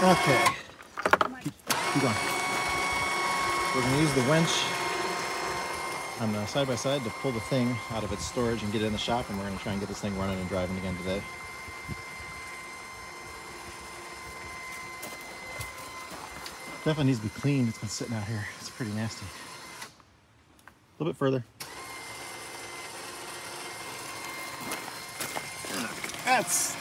Okay. Keep going. We're going to use the winch on the side-by-side to pull the thing out of its storage and get it in the shop, and we're going to try and get this thing running and driving again today. Definitely needs to be cleaned. It's been sitting out here. It's pretty nasty. A little bit further. That's...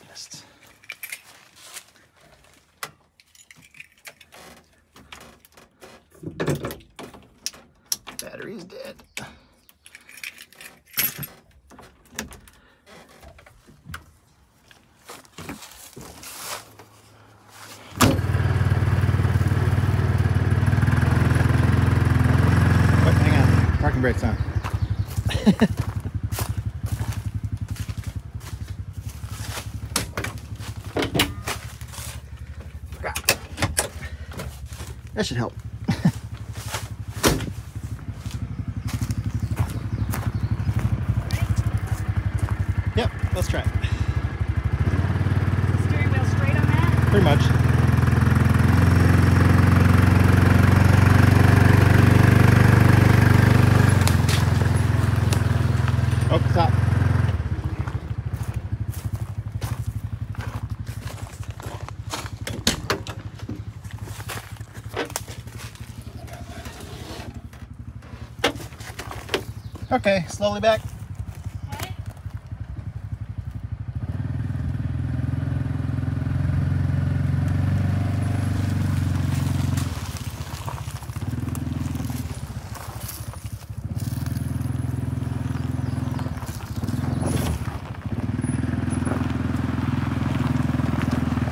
nests. Battery's dead. Oh, hang on. Parking brake's on. That should help. Yep, let's try it. Steering wheel straight on that? Pretty much. Oh, stop. Okay, slowly back. Okay.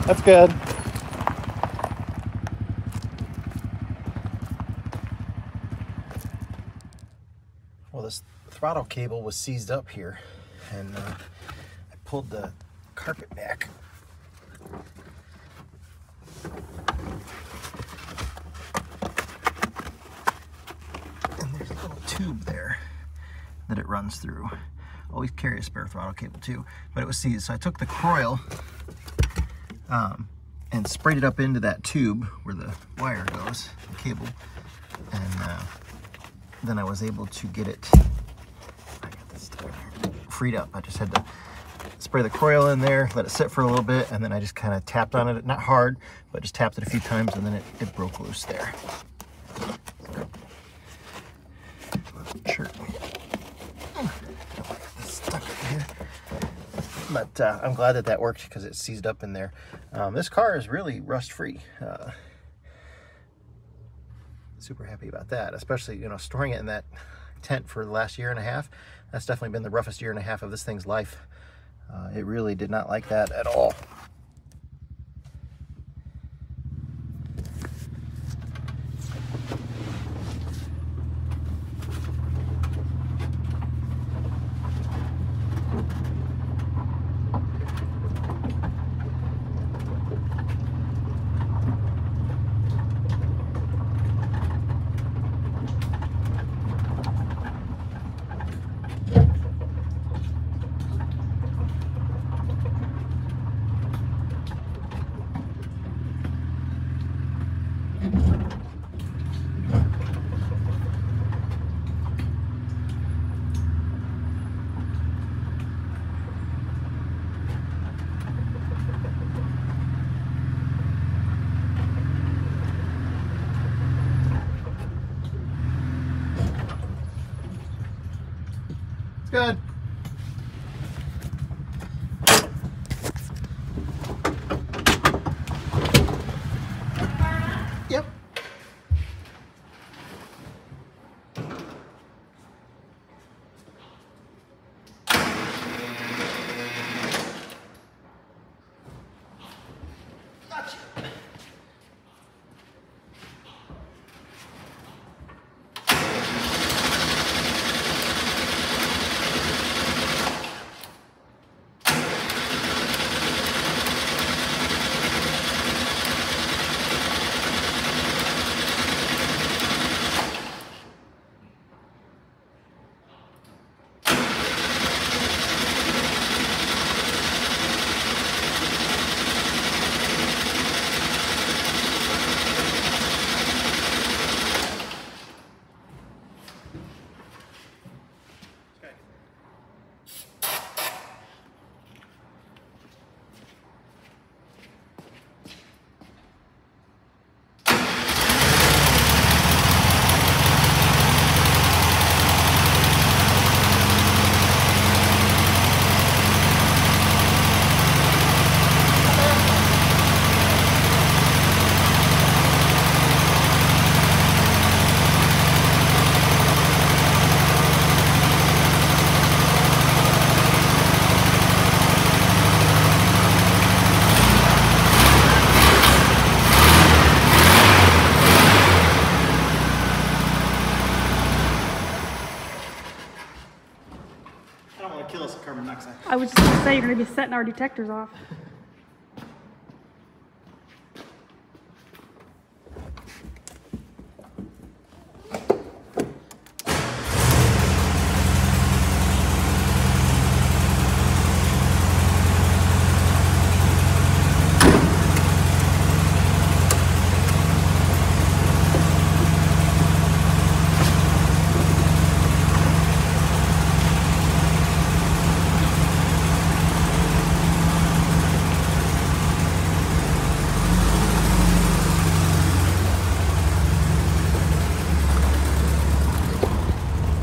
That's good. Well, this throttle cable was seized up here, and I pulled the carpet back. And there's a little tube there that it runs through. Always carry a spare throttle cable too, but it was seized. So I took the coil and sprayed it up into that tube where the wire goes, the cable, and then I was able to get it, I got this freed up. I just had to spray the coil in there, let it sit for a little bit, and then I just kind of tapped on it, not hard, but just tapped it a few times, and then it broke loose there. Sure. Stuck in here. But I'm glad that worked because it's seized up in there. This car is really rust-free. Super happy about that, especially, you know, storing it in that tent for the last year and a half. That's definitely been the roughest year and a half of this thing's life. It really did not like that at all. Good. Yep. Gotcha. monoxide. I was just gonna say, you're gonna be setting our detectors off.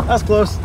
That's close.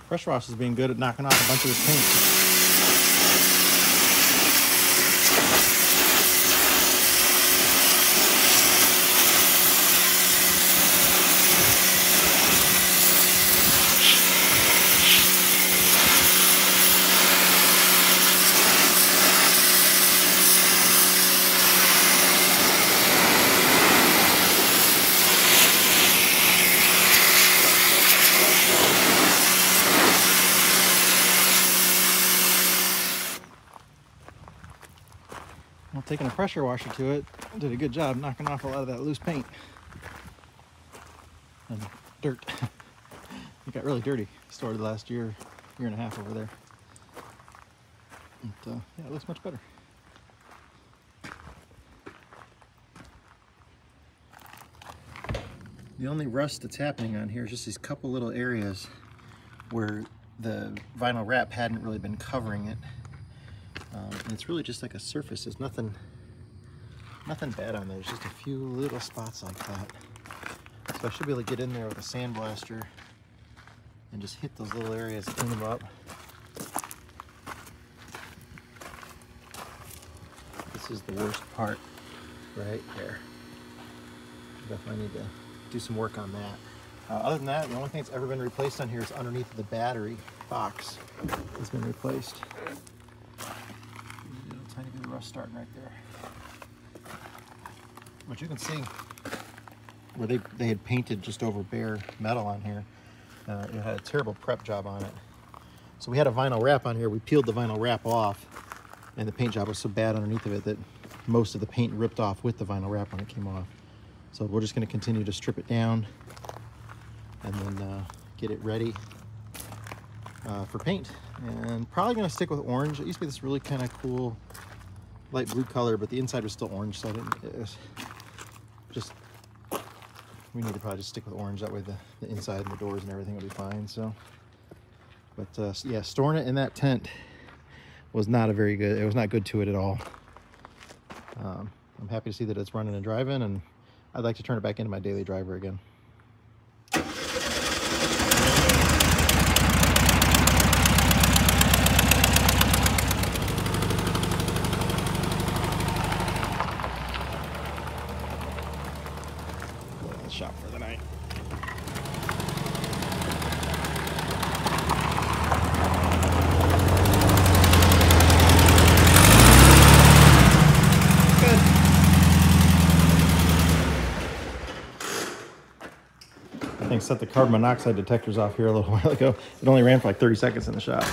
Pressure wash is being good at knocking off a bunch of this paint. Well, taking a pressure washer to it did a good job knocking off a lot of that loose paint and dirt. It got really dirty. Stored the last year and a half over there. But, yeah, it looks much better. The only rust that's happening on here is just these couple little areas where the vinyl wrap hadn't really been covering it. And it's really just like a surface. There's nothing bad on there. There's just a few little spots like that. So So I should be able to get in there with a sandblaster and just hit those little areas, clean them up. This is the worst part right there. Definitely need to do some work on that. Other than that, the only thing that's ever been replaced on here is underneath the battery box has been replaced. A little tiny bit of rust starting right there. But you can see where they had painted just over bare metal on here. It had a terrible prep job on it. So we had a vinyl wrap on here. We peeled the vinyl wrap off, and the paint job was so bad underneath of it that most of the paint ripped off with the vinyl wrap when it came off. So we're just going to continue to strip it down and then get it ready for paint. And probably going to stick with orange. It used to be this really kind of cool light blue color, but the inside was still orange, so I didn't. We need to probably just stick with orange. That way the inside and the doors and everything will be fine. So, but yeah, storing it in that tent was not a very good. It was not good to it at all. I'm happy to see that it's running and driving, and I'd like to turn it back into my daily driver again. Shop for the night. Good. I think set the carbon monoxide detectors off here a little while ago. It only ran for like 30 seconds in the shop.